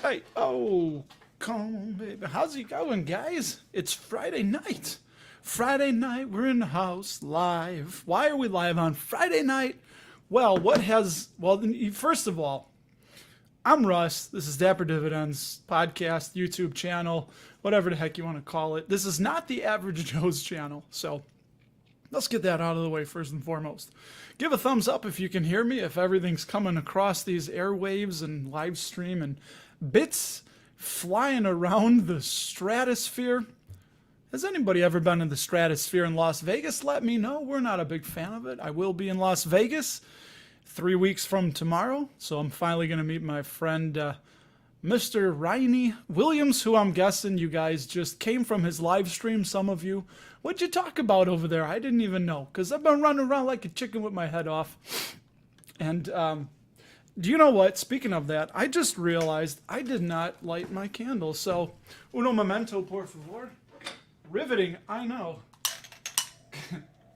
Hey, oh, come on, baby. How's it going, guys? It's Friday night. Friday night, we're in the house live. Why are we live on Friday night? Well, first of all, I'm Russ. This is Dapper Dividends podcast, YouTube channel, whatever the heck you want to call it. This is not the Average Joe's channel, so let's get that out of the way first and foremost. Give a thumbs up if you can hear me, if everything's coming across these airwaves and live stream and bits flying around the stratosphere. Has anybody ever been in the stratosphere in Las Vegas? Let me know. We're not a big fan of it. I will be in Las Vegas 3 weeks from tomorrow, so I'm finally going to meet my friend Mr. Riney Williams, who I'm guessing you guys just came from his live stream, some of you. What'd you talk about over there? I didn't even know, because I've been running around like a chicken with my head off. And do you know what? Speaking of that, I just realized I did not light my candle. So, uno momento, por favor. Riveting, I know.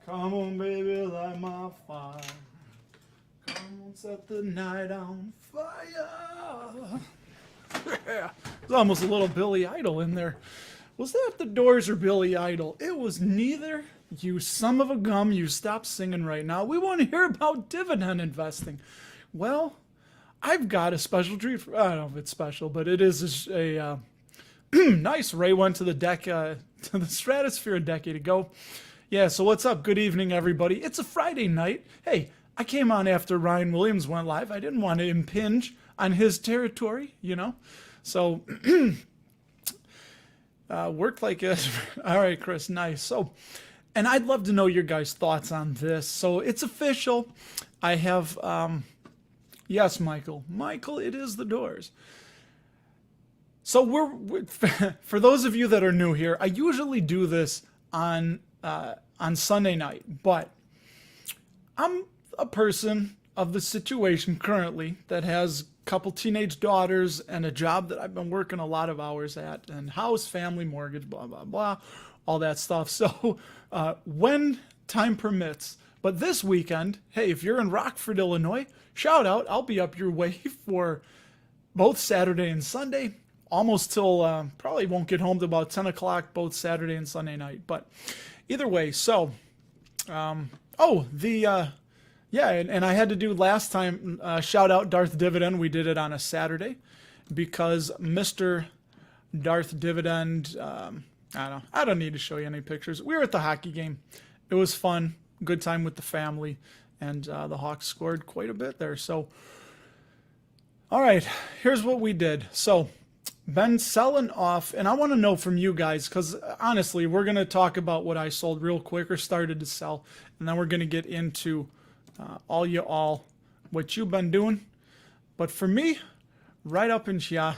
Come on, baby, light my fire. Come on, set the night on fire. Yeah, there's almost a little Billy Idol in there. Was that the Doors or Billy Idol? It was neither. You son of a gum, you stop singing right now. We want to hear about dividend investing. Well, I've got a special treat for, I don't know if it's special, but it is a nice. Ray went to the stratosphere a decade ago. Yeah, so what's up? Good evening, everybody. It's a Friday night. Hey, I came on after Ryan Williams went live. I didn't want to impinge on his territory, you know. So, worked like it. All right, Chris, nice. So, and I'd love to know your guys' thoughts on this. So, it's official. I have, yes, Michael. Michael, it is the Doors. So, we're for those of you that are new here, I usually do this on Sunday night, but I'm a person of the situation currently that has a couple teenage daughters and a job that I've been working a lot of hours at, and house, family, mortgage, blah, blah, blah, all that stuff. So when time permits, but this weekend, hey, if you're in Rockford, Illinois, shout out. I'll be up your way for both Saturday and Sunday, almost till probably won't get home till about 10 o'clock, both Saturday and Sunday night. But either way, so, yeah, and I had to do last time, shout out Darth Dividend. We did it on a Saturday because Mr. Darth Dividend, I don't know. I don't need to show you any pictures. We were at the hockey game. It was fun. Good time with the family. And the Hawks scored quite a bit there. So, all right, here's what we did. So, been selling off, and I want to know from you guys, because honestly, we're going to talk about what I sold real quick or started to sell, and then we're going to get into what you've been doing. But for me, right up in here,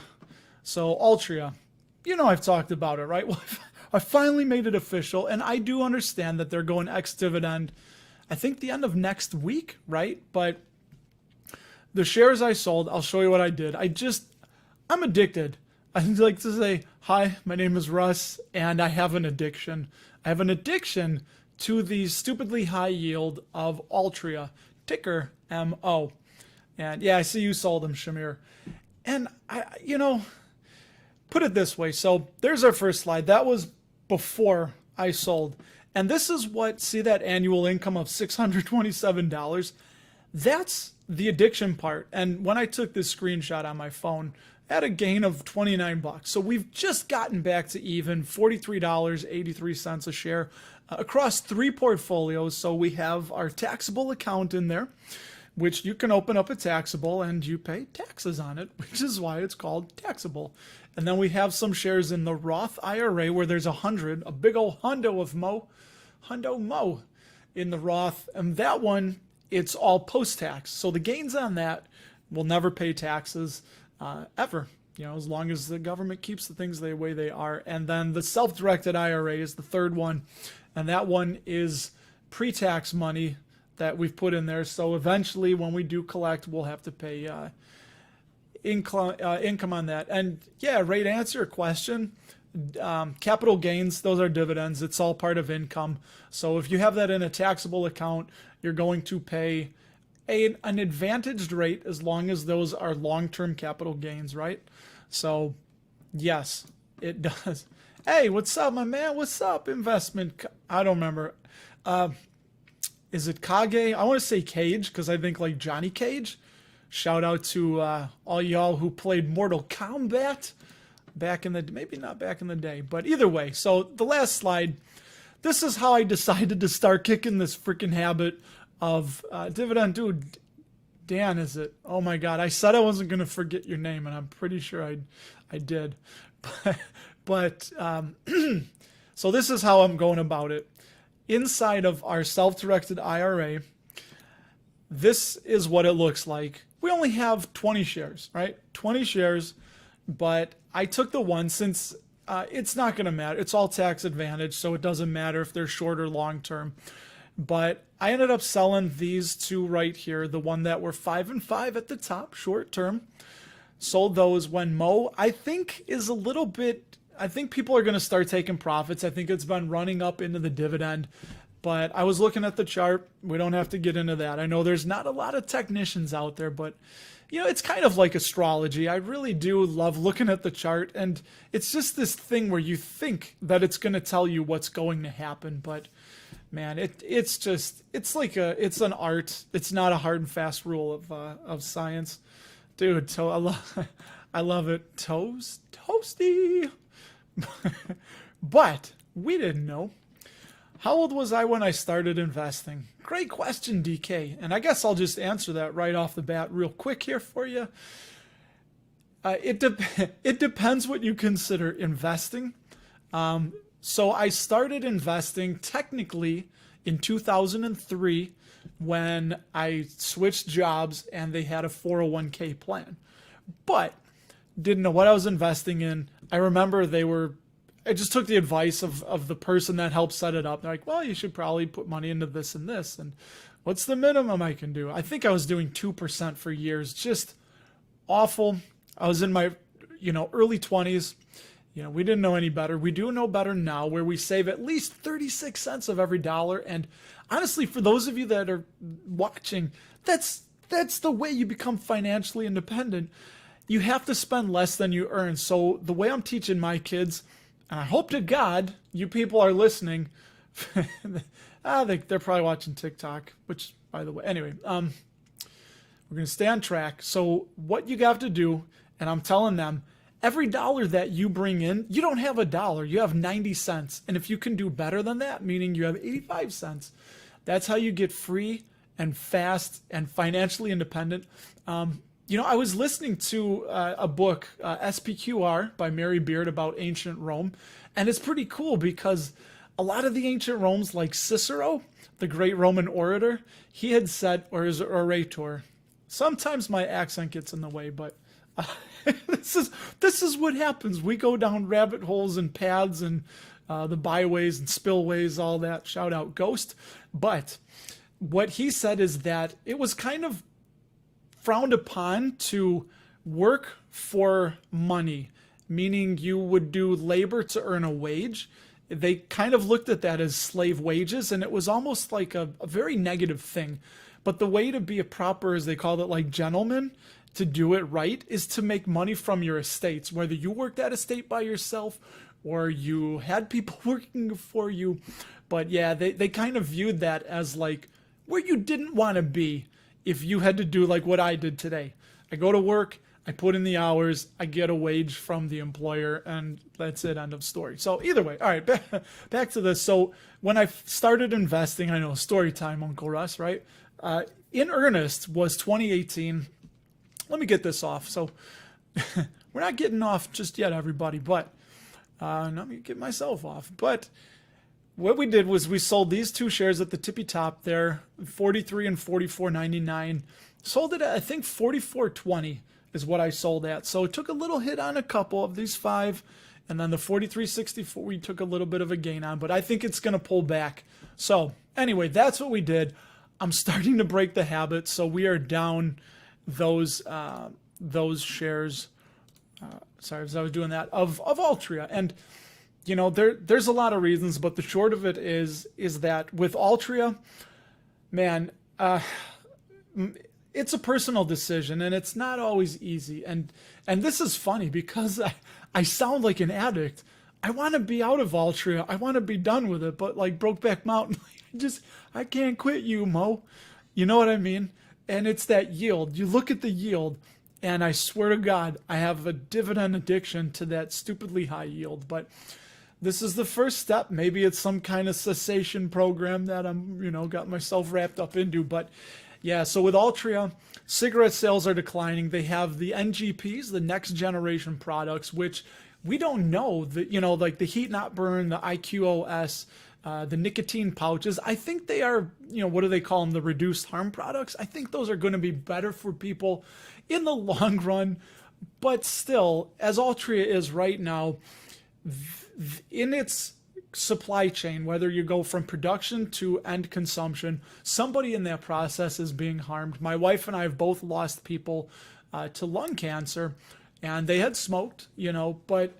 so Altria, you know I've talked about it, right? Well, I finally made it official, and I do understand that they're going ex-dividend, I think the end of next week, right? But the shares I sold, I'll show you what I did. I'm addicted. I'd like to say, hi, my name is Russ, and I have an addiction. I have an addiction to the stupidly high yield of Altria, ticker MO. And yeah, I see you sold them, Shamir. And put it this way. So there's our first slide. That was before I sold. And this is see that annual income of $627? That's the addiction part. And when I took this screenshot on my phone, I had a gain of 29 bucks. So we've just gotten back to even, $43.83 a share across 3 portfolios. So we have our taxable account in there, which you can open up a taxable and you pay taxes on it, which is why it's called taxable. And then we have some shares in the Roth IRA where there's a big old hundo mo in the Roth. And that one, it's all post-tax. So the gains on that will never pay taxes ever, as long as the government keeps the things the way they are. And then the self-directed IRA is the third one. And that one is pre-tax money that we've put in there. So eventually when we do collect, we'll have to pay income on that. And yeah, Ray, to answer your question, capital gains, those are dividends. It's all part of income. So if you have that in a taxable account, you're going to pay an advantaged rate as long as those are long-term capital gains, right? So, yes, it does. Hey, what's up, my man? What's up, investment? I don't remember. Is it Kage? I want to say Cage because I think like Johnny Cage. Shout out to all y'all who played Mortal Kombat back in the, maybe not back in the day, but either way. So the last slide, this is how I decided to start kicking this freaking habit of dividend. Dude, Dan, is it? Oh my God. I said I wasn't going to forget your name, and I'm pretty sure I did. But so this is how I'm going about it. Inside of our self-directed IRA, this is what it looks like. We only have 20 shares, right? 20 shares, but I took the one since it's not going to matter. It's all tax advantage, so it doesn't matter if they're short or long term. But I ended up selling these two right here, the one that were 5 and 5 at the top, short term. Sold those when Mo, I think, is a little bit, I think people are going to start taking profits. I think it's been running up into the dividend. But I was looking at the chart. We don't have to get into that. I know there's not a lot of technicians out there, but you know, it's kind of like astrology. I really do love looking at the chart, and it's just this thing where you think that it's going to tell you what's going to happen, but man, it's like it's an art. It's not a hard and fast rule of science, dude. So I love it. Toasty. But we didn't know. How old was I when I started investing? Great question, DK. And I guess I'll just answer that right off the bat real quick here for you. It depends what you consider investing. So I started investing technically in 2003 when I switched jobs and they had a 401k plan. But didn't know what I was investing in. I remember I just took the advice of the person that helped set it up. They're like, well, you should probably put money into this and this. And what's the minimum I can do? I think I was doing 2% for years. Just awful. I was in my, early 20s. We didn't know any better. We do know better now, where we save at least 36 cents of every dollar. And honestly, for those of you that are watching, that's the way you become financially independent. You have to spend less than you earn. So the way I'm teaching my kids, and I hope to God you people are listening. They're probably watching TikTok, which, by the way, anyway, we're going to stay on track. So what you have to do, and I'm telling them, every dollar that you bring in, you don't have a dollar, you have 90 cents. And if you can do better than that, meaning you have 85 cents, that's how you get free and fast and financially independent. I was listening to a book, SPQR by Mary Beard, about ancient Rome. And it's pretty cool because a lot of the ancient Romans, like Cicero, the great Roman orator, he had said, or his orator, sometimes my accent gets in the way, but this is what happens. We go down rabbit holes and paths and the byways and spillways, all that. Shout out Ghost. But what he said is that it was kind of frowned upon to work for money, meaning you would do labor to earn a wage. They kind of looked at that as slave wages, and it was almost like a very negative thing. But the way to be a proper, as they called it, like gentleman, to do it right, is to make money from your estates, whether you worked at a estate by yourself or you had people working for you. But yeah, they kind of viewed that as like where you didn't want to be. If you had to do like what I did today, I go to work, I put in the hours, I get a wage from the employer, and that's it, end of story. So either way, all right, back to this. So when I started investing, I know story time, Uncle Russ, right? In earnest was 2018. Let me get this off. So we're not getting off just yet, everybody, but let me get myself off. But what we did was we sold these two shares at the tippy top there, 43 and 44.99. Sold it at, I think, 44.20 is what I sold at. So it took a little hit on a couple of these 5, and then the 43.64 we took a little bit of a gain on, but I think it's going to pull back. So anyway, that's what we did. I'm starting to break the habit, so we are down those shares. Sorry, as I was doing that of Altria. And there's a lot of reasons, but the short of it is that with Altria, man, it's a personal decision, and it's not always easy. And this is funny because I sound like an addict. I want to be out of Altria. I want to be done with it, but like Brokeback Mountain, I can't quit you, Mo. You know what I mean? And it's that yield. You look at the yield, and I swear to God, I have a dividend addiction to that stupidly high yield. But this is the first step. Maybe it's some kind of cessation program that I'm, got myself wrapped up into. But yeah, so with Altria, cigarette sales are declining. They have the NGPs, the next generation products, which we don't know that, like the heat not burn, the IQOS, the nicotine pouches. I think they are, what do they call them? The reduced harm products. I think those are going to be better for people in the long run. But still, as Altria is right now, in its supply chain, whether you go from production to end consumption, somebody in that process is being harmed. My wife and I have both lost people to lung cancer, and they had smoked, but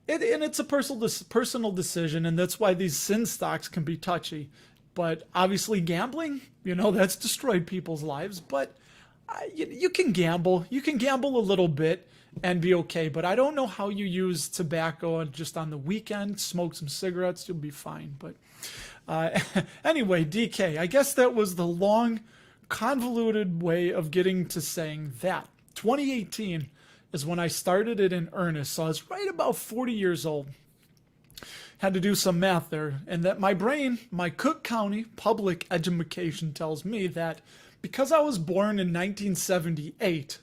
it's a personal decision, and that's why these sin stocks can be touchy. But obviously gambling, that's destroyed people's lives. But you can gamble. You can gamble a little bit and be okay. But I don't know how you use tobacco just on the weekend, smoke some cigarettes, you'll be fine. But anyway, DK, I guess that was the long, convoluted way of getting to saying that. 2018 is when I started it in earnest. So I was right about 40 years old. Had to do some math there. And that my brain, my Cook County public education tells me that because I was born in 1978,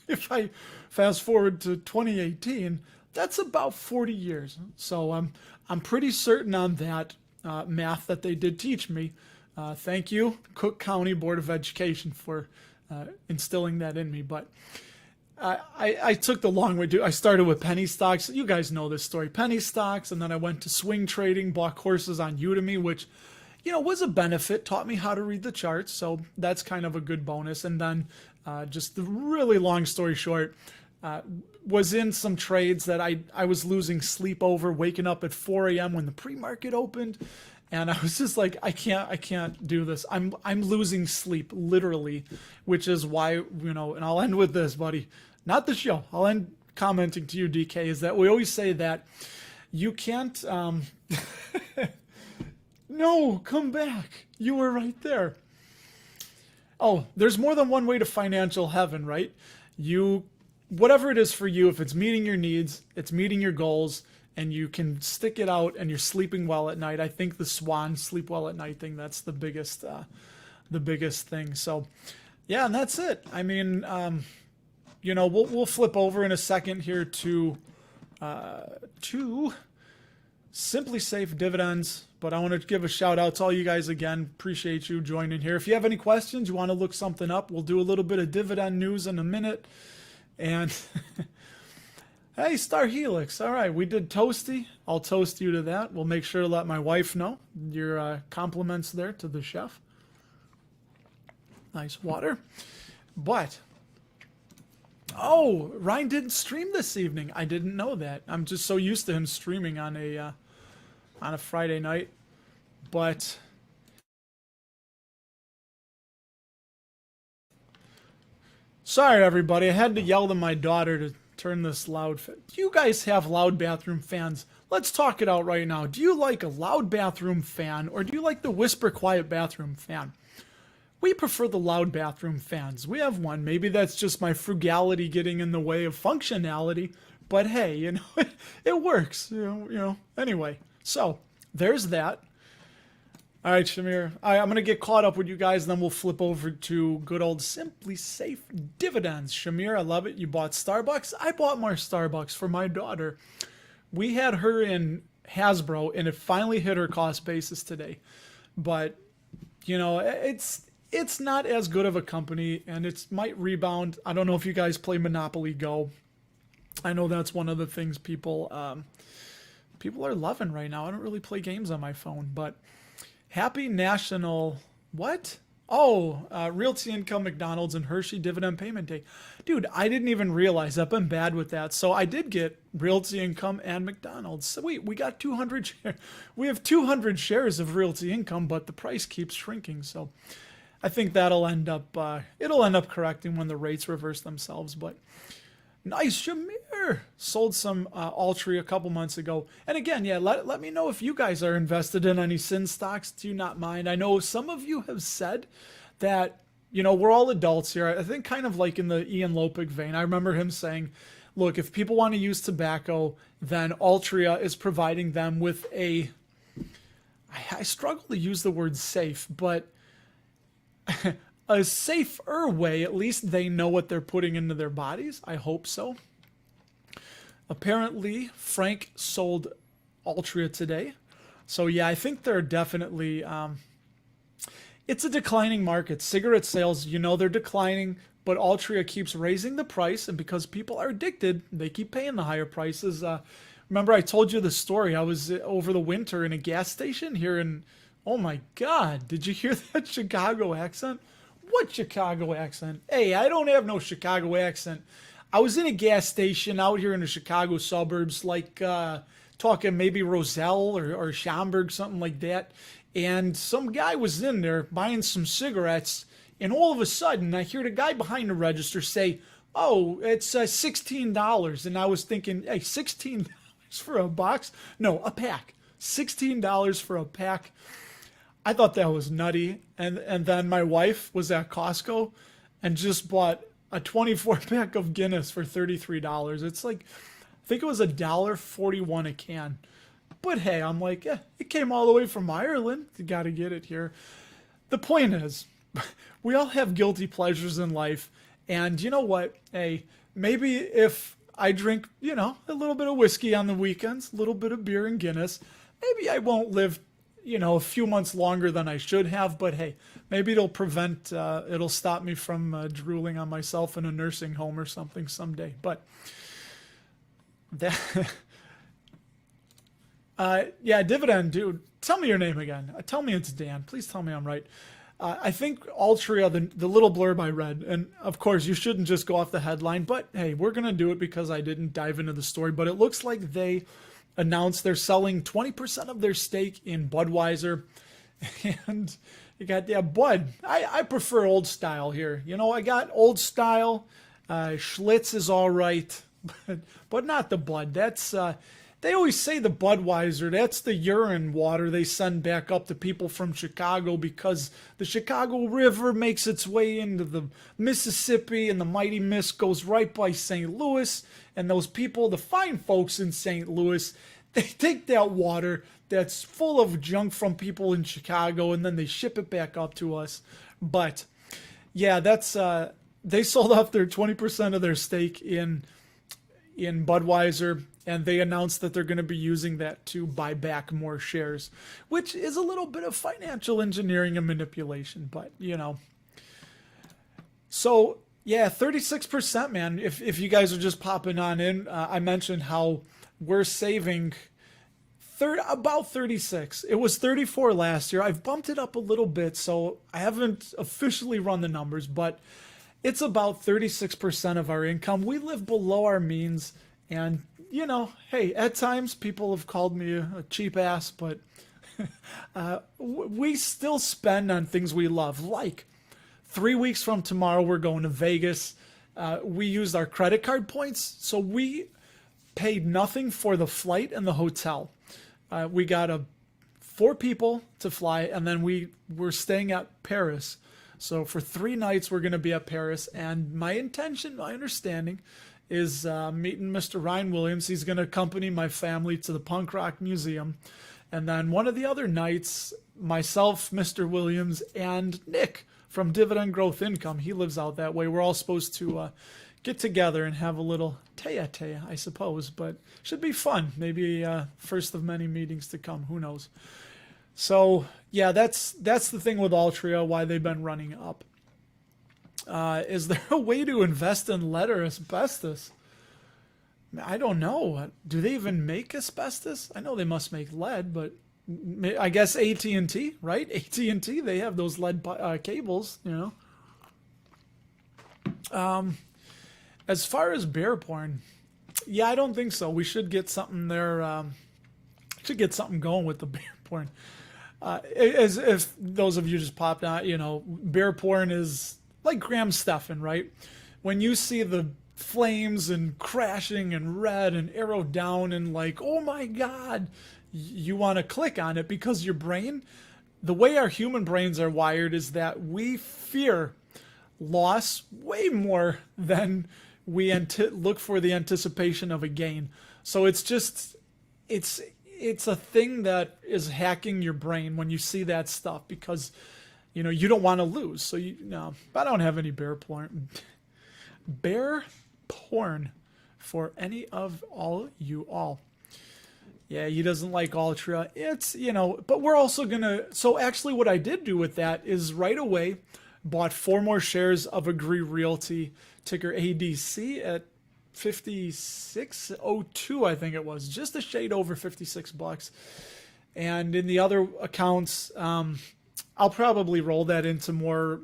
if I fast forward to 2018, that's about 40 years. So I'm pretty certain on that math that they did teach me. Thank you, Cook County Board of Education, for instilling that in me. But I took the long way. I started with penny stocks. You guys know this story. Penny stocks, and then I went to swing trading, bought courses on Udemy, which, was a benefit, taught me how to read the charts. So that's kind of a good bonus. And then just the really long story short, was in some trades that I was losing sleep over, waking up at 4 a.m. when the pre-market opened. And I was just like, I can't do this. I'm losing sleep, literally, which is why, and I'll end with this, buddy. Not the show. I'll end commenting to you, DK, is that we always say that you can't, no, come back. You were right there. Oh, there's more than one way to financial heaven, right? Whatever it is for you, if it's meeting your needs, it's meeting your goals, and you can stick it out and you're sleeping well at night. I think the Swan sleep well at night thing, that's the biggest thing. So yeah, and that's it. I mean, we'll flip over in a second here to Simply Safe Dividends, but I want to give a shout out to all you guys again. Appreciate you joining here. If you have any questions, you want to look something up, we'll do a little bit of dividend news in a minute. And hey, Star Helix. All right, we did Toasty. I'll toast you to that. We'll make sure to let my wife know your compliments there to the chef. Nice water. But, Ryan didn't stream this evening. I didn't know that. I'm just so used to him streaming on a Friday night. But sorry, everybody. I had to yell to my daughter to turn this loud. Do you guys have loud bathroom fans? Let's talk it out right now. Do you like a loud bathroom fan, or do you like the whisper quiet bathroom fan? We prefer the loud bathroom fans. We have one. Maybe that's just my frugality getting in the way of functionality, but hey, it works. Anyway, so there's that. All right, Shamir. I'm going to get caught up with you guys, and then we'll flip over to good old Simply Safe Dividends. Shamir, I love it. You bought Starbucks. I bought more Starbucks for my daughter. We had her in Hasbro, and it finally hit her cost basis today. But, it's not as good of a company, and it might rebound. I don't know if you guys play Monopoly Go. I know that's one of the things people are loving right now. I don't really play games on my phone, but Happy National, what? Realty Income, McDonald's, and Hershey Dividend Payment Day. Dude, I didn't even realize. I've been bad with that. So I did get Realty Income and McDonald's. So we got 200 shares. We have 200 shares of Realty Income, but the price keeps shrinking. So I think that'll end up it'll end up correcting when the rates reverse themselves. But nice, Shamir sold some Altria a couple months ago. And again, yeah, let me know if you guys are invested in any sin stocks. Do not mind. I know some of you have said that, we're all adults here. I think kind of like in the Ian Lopik vein. I remember him saying, look, if people want to use tobacco, then Altria is providing them with I struggle to use the word safe, but a safer way. At least they know what they're putting into their bodies. I hope so. Apparently, Frank sold Altria today. So yeah, I think they're definitely, it's a declining market. Cigarette sales, they're declining, but Altria keeps raising the price. And because people are addicted, they keep paying the higher prices. Remember I told you the story. I was over the winter in a gas station here in, oh my God, did you hear that Chicago accent? What Chicago accent? Hey, I don't have no Chicago accent. I was in a gas station out here in the Chicago suburbs, like talking maybe Roselle or Schaumburg, something like that. And some guy was in there buying some cigarettes. And all of a sudden, I hear the guy behind the register say, oh, it's $16. And I was thinking, hey, $16 for a box? No, a pack. $16 for a pack. I thought that was nutty. And then my wife was at Costco and just bought a 24-pack of Guinness for $33. It's like, I think it was $1.41 a can. But hey, I'm like, it came all the way from Ireland. You got to get it here. The point is, we all have guilty pleasures in life. And you know what? Hey, maybe if I drink, a little bit of whiskey on the weekends, a little bit of beer and Guinness, maybe I won't live, a few months longer than I should have. But hey, maybe it'll stop me from drooling on myself in a nursing home or something someday. But that, yeah, Dividend, dude, tell me your name again. Tell me it's Dan. Please tell me I'm right. I think Altria, the little blurb I read, and of course you shouldn't just go off the headline, but hey, we're going to do it because I didn't dive into the story, but it looks like they announced they're selling 20% of their stake in Budweiser. And you got that Bud. I prefer old style here. I got old style. Schlitz is all right, but not the Bud. That's they always say the Budweiser, that's the urine water they send back up to people from Chicago because the Chicago River makes its way into the Mississippi and the mighty mist goes right by St. Louis. And those people, the fine folks in St. Louis, they take that water that's full of junk from people in Chicago and then they ship it back up to us. But yeah, that's they sold off their 20% of their stake in Budweiser, and they announced that they're going to be using that to buy back more shares, which is a little bit of financial engineering and manipulation, but So yeah, 36%, man. If you guys are just popping on in, I mentioned how we're saving about 36. It was 34 last year. I've bumped it up a little bit, so I haven't officially run the numbers, but it's about 36% of our income. We live below our means, and hey, at times people have called me a cheap ass, but we still spend on things we love. Like 3 weeks from tomorrow, we're going to Vegas. We used our credit card points, so we paid nothing for the flight and the hotel. We got 4 people to fly, and then we're staying at Paris. So for 3 nights, we're going to be at Paris. And my intention, my understanding, is meeting Mr. Ryan Williams. He's going to accompany my family to the Punk Rock Museum. And then one of the other nights, myself, Mr. Williams, and Nick from Dividend Growth Income, he lives out that way. We're all supposed to get together and have a little tete, I suppose. But should be fun. Maybe first of many meetings to come. Who knows? So yeah, that's the thing with Altria, why they've been running up. Is there a way to invest in lead or asbestos? I don't know. Do they even make asbestos? I know they must make lead, but I guess AT&T, right? AT&T, they have those lead cables, As far as bear porn, yeah, I don't think so. We should get something there. Should get something going with the bear porn. As if those of you just popped out, bear porn is like Graham Stephan, right? When you see the flames and crashing and red and arrow down and like, oh my God, you want to click on it because your brain, the way our human brains are wired is that we fear loss way more than we look for the anticipation of a gain. So it's a thing that is hacking your brain when you see that stuff because, you don't want to lose. So I don't have any bear porn for any of you all. Yeah, he doesn't like Altria. It's, but we're also so actually what I did do with that is right away bought 4 more shares of Agree Realty, ticker ADC at 56.02, I think it was, just a shade over $56. And in the other accounts, I'll probably roll that into more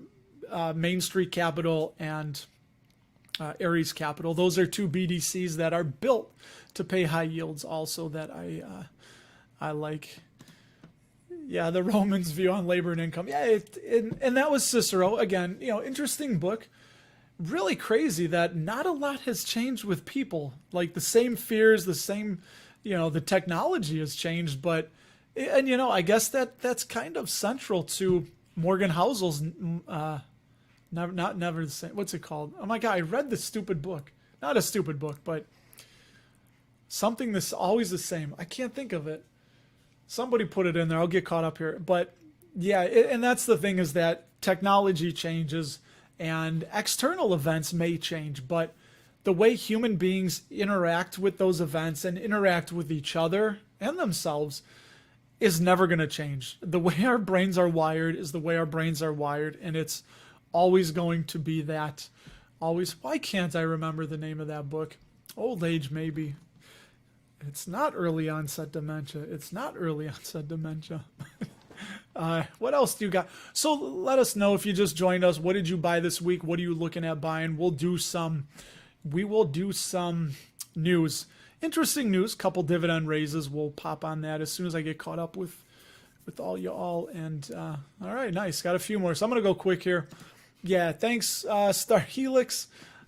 Main Street Capital and Ares Capital. Those are 2 BDCs that are built to pay high yields also that I like. Yeah, the Romans' view on labor and income. Yeah, and that was Cicero. Again, interesting book. Really crazy that not a lot has changed with people. Like the same fears, the same, the technology has changed. But, and I guess that's kind of central to Morgan Housel's never the same. What's it called? Oh my God, I read the stupid book. Not a stupid book, but something that's always the same. I can't think of it. Somebody put it in there. I'll get caught up here. But yeah, and that's the thing is that technology changes and external events may change, but the way human beings interact with those events and interact with each other and themselves is never going to change. The way our brains are wired is the way our brains are wired, and it's always going to be that. Always. Why can't I remember the name of that book? Old age, maybe. It's not early onset dementia. It's not early onset dementia. What else do you got? So let us know if you just joined us. What did you buy this week? What are you looking at buying? We will do some news. Interesting news. Couple dividend raises. We'll pop on that as soon as I get caught up with all y'all. And all right, nice. Got a few more. So I'm going to go quick here. Yeah, thanks, Star Helix.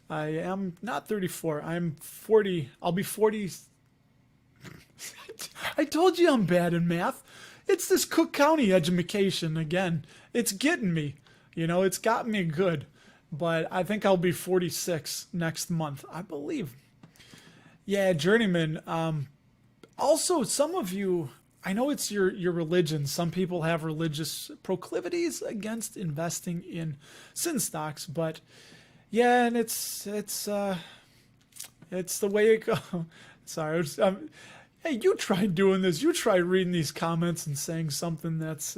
I am not 34. I'm 40. I'll be 40. I told you I'm bad in math. It's this Cook County education again. It's getting me. It's got me good. But I think I'll be 46 next month, I believe. Yeah, Journeyman. Also, some of you, I know it's your religion. Some people have religious proclivities against investing in sin stocks, but yeah, and it's the way it goes. Sorry, hey, you try doing this. You try reading these comments and saying something that's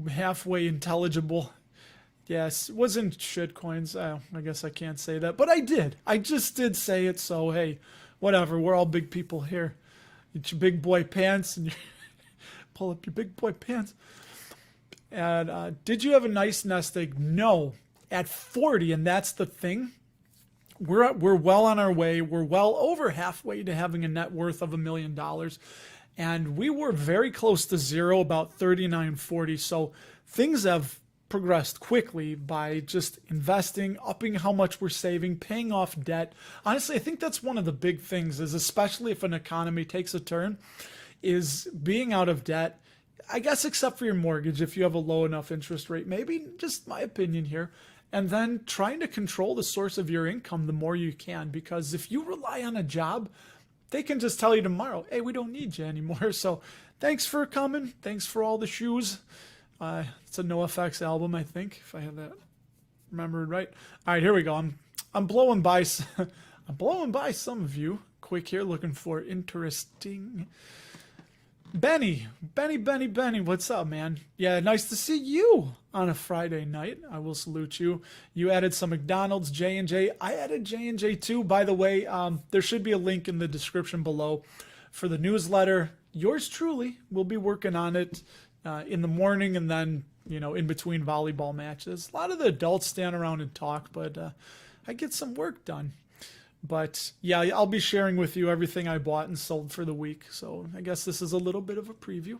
halfway intelligible. Yes, it wasn't shitcoins. I guess I can't say that, but I did. I just did say it. So hey, whatever. We're all big people here. Get your big boy pants and pull up your big boy pants. And did you have a nice nest egg? No, at 40, and that's the thing. We're well on our way. We're well over halfway to having a net worth of $1 million. And we were very close to zero, about 39.40. So things have progressed quickly by just investing, upping how much we're saving, paying off debt. Honestly, I think that's one of the big things is, especially if an economy takes a turn, is being out of debt. I guess except for your mortgage, if you have a low enough interest rate, maybe, just my opinion here. And then trying to control the source of your income the more you can, because if you rely on a job, they can just tell you tomorrow, hey, we don't need you anymore. So thanks for coming. Thanks for all the shoes. It's a NoFX album, I think, if I have that remembered right. All right, here we go. I'm blowing by. I'm blowing by some of you. Quick here, looking for interesting. Benny, what's up, man? Yeah, nice to see you on a Friday night. I will salute you. You added some McDonald's, J&J. I added J&J too. By the way, there should be a link in the description below for the newsletter. Yours truly will be working on it in the morning and then, in between volleyball matches. A lot of the adults stand around and talk, but I get some work done. But yeah, I'll be sharing with you everything I bought and sold for the week. So I guess this is a little bit of a preview.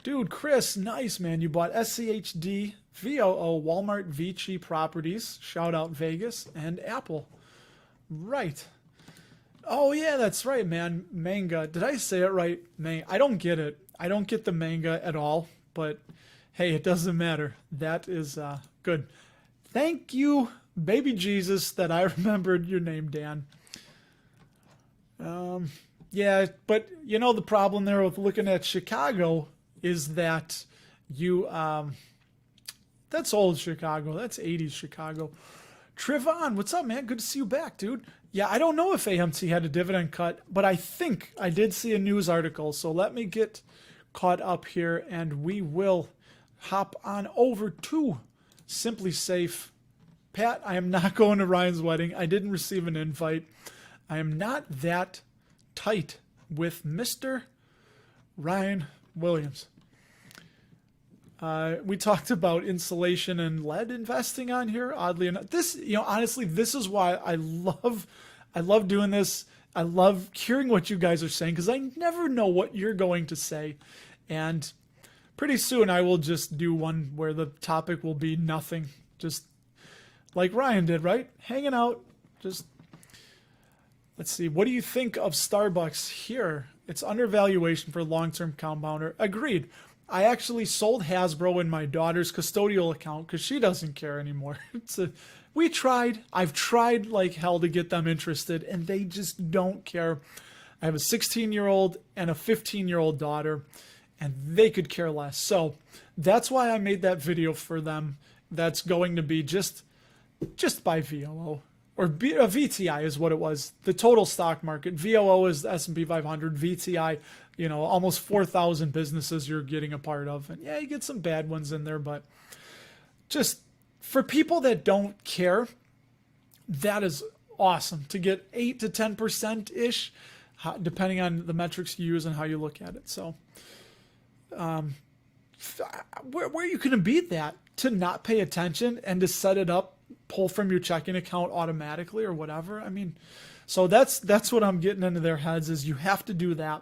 Dude, Chris, nice, man. You bought SCHD, VOO, Walmart, Vici Properties, shout out Vegas, and Apple. Right. Oh, yeah, that's right, man. Manga. Did I say it right? I don't get it. I don't get the manga at all. But hey, it doesn't matter. That is good. Thank you, baby Jesus, that I remembered your name, Dan. Yeah, but you know the problem there with looking at Chicago is that you that's old Chicago. That's 80s Chicago. Trivon, what's up, man? Good to see you back, dude. Yeah, I don't know if AMT had a dividend cut, but I think I did see a news article. So let me get caught up here and we will hop on over to Simply Safe. Pat, I am not going to Ryan's wedding. I didn't receive an invite. I am not that tight with Mr. Ryan Williams. We talked about insulation and lead investing on here. Oddly enough, this, honestly, this is why I love doing this. I love hearing what you guys are saying because I never know what you're going to say. And pretty soon I will just do one where the topic will be nothing. Just like Ryan did, right? Hanging out. Just, let's see. What do you think of Starbucks here? It's undervaluation for long-term compounder. Agreed. I actually sold Hasbro in my daughter's custodial account because she doesn't care anymore. We tried. I've tried like hell to get them interested, and they just don't care. I have a 16-year-old and a 15-year-old daughter, and they could care less. So that's why I made that video for them. That's going to be just by VOO. Or VTI is what it was. The total stock market. VOO is the S&P 500. VTI, almost 4,000 businesses you're getting a part of. And yeah, you get some bad ones in there, but just for people that don't care, that is awesome to get 8 to 10%-ish, depending on the metrics you use and how you look at it. So where are you going to beat that? To not pay attention and to set it up, pull from your checking account automatically or whatever. I mean, so that's what I'm getting into their heads is you have to do that.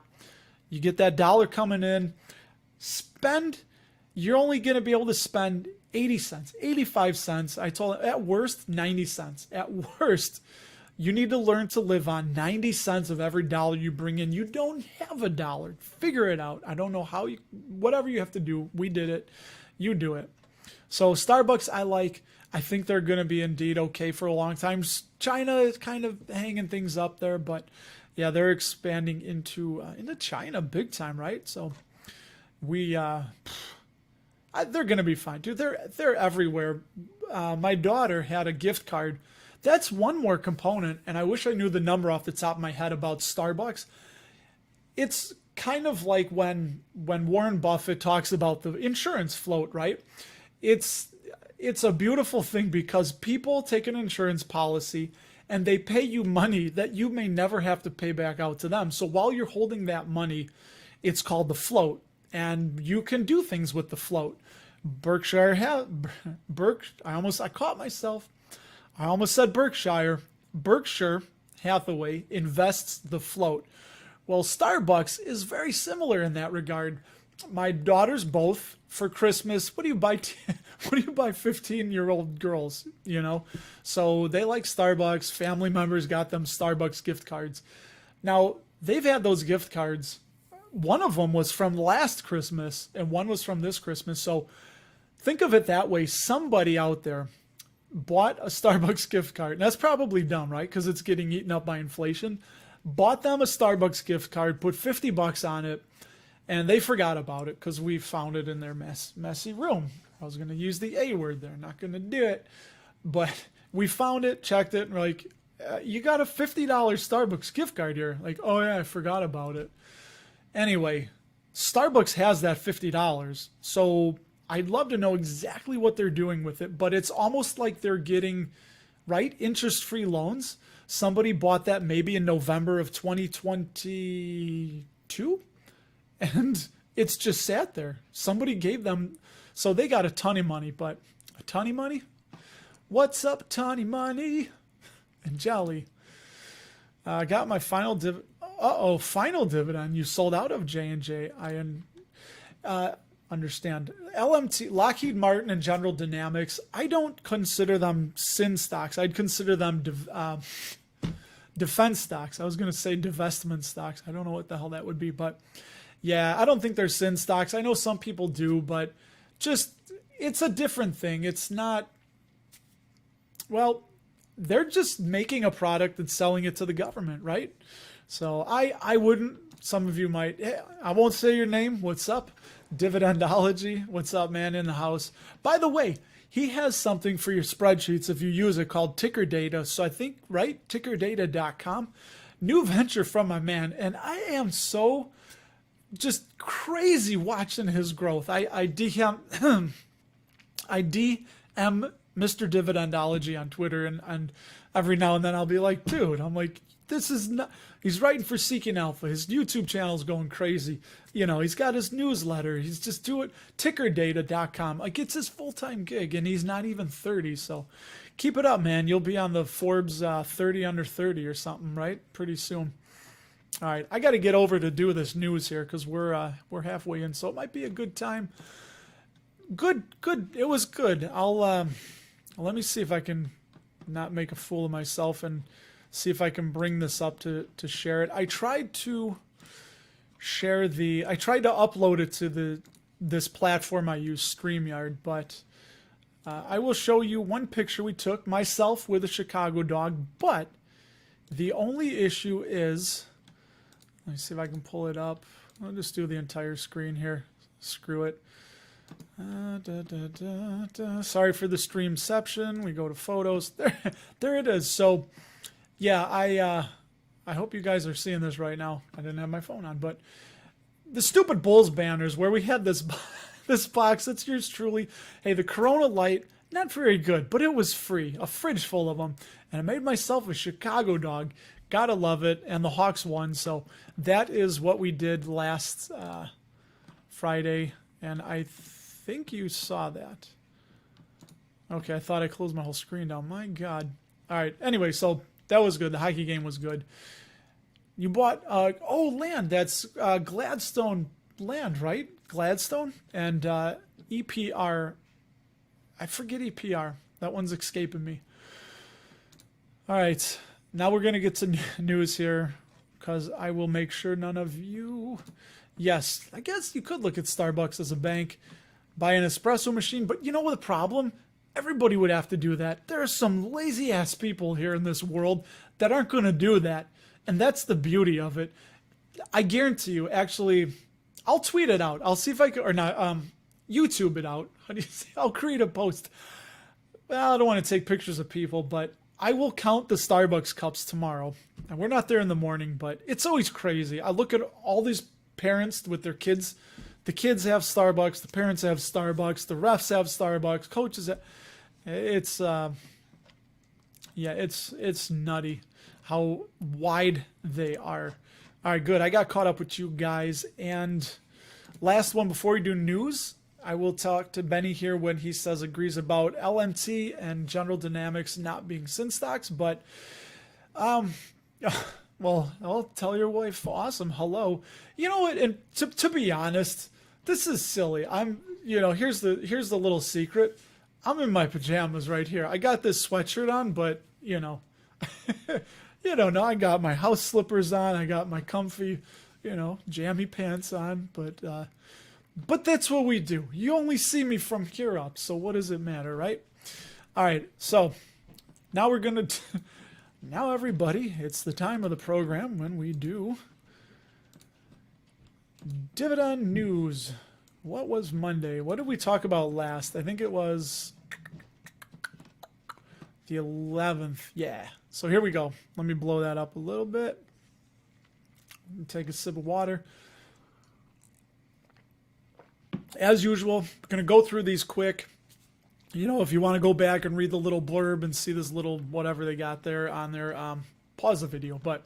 You get that dollar coming in, you're only going to be able to spend 80 cents, 85 cents. I told them at worst, 90 cents. At worst, you need to learn to live on 90 cents of every dollar you bring in. You don't have a dollar. Figure it out. I don't know how whatever you have to do, we did it. You do it. So Starbucks, I think they're going to be indeed okay for a long time. China is kind of hanging things up there, but yeah, they're expanding into China big time, right? So they're going to be fine, dude. They're everywhere. My daughter had a gift card. That's one more component, and I wish I knew the number off the top of my head about Starbucks. It's kind of like when Warren Buffett talks about the insurance float, right? It's a beautiful thing because people take an insurance policy and they pay you money that you may never have to pay back out to them. So while you're holding that money, it's called the float, and you can do things with the float. I caught myself. I almost said Berkshire. Berkshire Hathaway invests the float. Well, Starbucks is very similar in that regard. My daughters both, for Christmas, what do you buy 15-year-old girls, So they like Starbucks. Family members got them Starbucks gift cards. Now, they've had those gift cards. One of them was from last Christmas and one was from this Christmas. So think of it that way. Somebody out there bought a Starbucks gift card. And that's probably dumb, right? Because it's getting eaten up by inflation. Bought them a Starbucks gift card, put $50 on it, and they forgot about it because we found it in their messy room. I was going to use the A word there, not going to do it. But we found it, checked it, and we're like, you got a $50 Starbucks gift card here. Like, oh yeah, I forgot about it. Anyway, Starbucks has that $50. So I'd love to know exactly what they're doing with it, but it's almost like they're getting, right, interest-free loans. Somebody bought that maybe in November of 2022, and it's just sat there. Somebody gave them, so they got a ton of money, but a ton of money? What's up, Tony Money? And Jolly. I got my final final dividend. You sold out of J&J. Understand. LMT, Lockheed Martin, and General Dynamics, I don't consider them sin stocks. I'd consider them defense stocks. I was going to say divestment stocks. I don't know what the hell that would be, but yeah, I don't think they're sin stocks. I know some people do, but just, it's a different thing. It's not, well, they're just making a product and selling it to the government, right? So I wouldn't, some of you might, I won't say your name. What's up? Dividendology. What's up, man, in the house? By the way, he has something for your spreadsheets if you use it called Ticker Data. So I think, right? tickerdata.com. New venture from my man. And I am so just crazy watching his growth. I DM Mr. Dividendology on Twitter, and every now and then I'll be like, dude, I'm like, this is not, he's writing for Seeking Alpha. His YouTube channel's going crazy. You know, he's got his newsletter. He's just doing tickerdata.com. Like, it's his full-time gig, and he's not even 30. So keep it up, man. You'll be on the Forbes 30 under 30 or something, right? Pretty soon. All right, I got to get over to do this news here because we're halfway in, so it might be a good time. Good. It was good. Let me see if I can not make a fool of myself and see if I can bring this up to share it. I tried to upload it to this platform I use, StreamYard, but I will show you one picture we took, myself with a Chicago dog, but the only issue is, let me see if I can pull it up. I'll just do the entire screen here. Screw it. Sorry for the streamception. We go to photos. There it is. So, yeah, I hope you guys are seeing this right now. I didn't have my phone on, but the stupid Bulls banners where we had this this box. That's yours truly. Hey, the Corona Light, not very good, but it was free. A fridge full of them, and I made myself a Chicago dog. Gotta love it, and the Hawks won. So that is what we did last Friday, and I think you saw that. Okay, I thought I closed my whole screen down. My God. All right. Anyway, so that was good. The hockey game was good. You bought land. That's Gladstone land, right? Gladstone and EPR. I forget EPR. That one's escaping me. All right. Now we're going to get to news here because I will make sure none of you... Yes, I guess you could look at Starbucks as a bank, buy an espresso machine, but you know what the problem? Everybody would have to do that. There are some lazy-ass people here in this world that aren't going to do that, and that's the beauty of it. I guarantee you, actually, I'll tweet it out. I'll see if I can, or not, YouTube it out. How do you say? I'll create a post. Well, I don't want to take pictures of people, but I will count the Starbucks cups tomorrow. And we're not there in the morning, but it's always crazy. I look at all these parents with their kids. The kids have Starbucks. The parents have Starbucks. The refs have Starbucks. Coaches have... It's it's nutty how wide they are. All right, good. I got caught up with you guys. And last one before we do news, I will talk to Benny here when he says agrees about LMT and General Dynamics not being sin stocks. But, well, I'll tell your wife, awesome, hello. You know what? And to be honest, this is silly. Here's the little secret. I'm in my pajamas right here. I got this sweatshirt on, but you don't know. I got my house slippers on. I got my comfy, jammy pants on. But that's what we do. You only see me from here up, so what does it matter, right? All right. So now we're gonna. Now everybody, it's the time of the program when we do dividend news. What was Monday? What did we talk about last? I think it was the 11th. Yeah. So here we go. Let me blow that up a little bit. Take a sip of water. As usual, I'm going to go through these quick. If you want to go back and read the little blurb and see this little whatever they got there on there, pause the video. But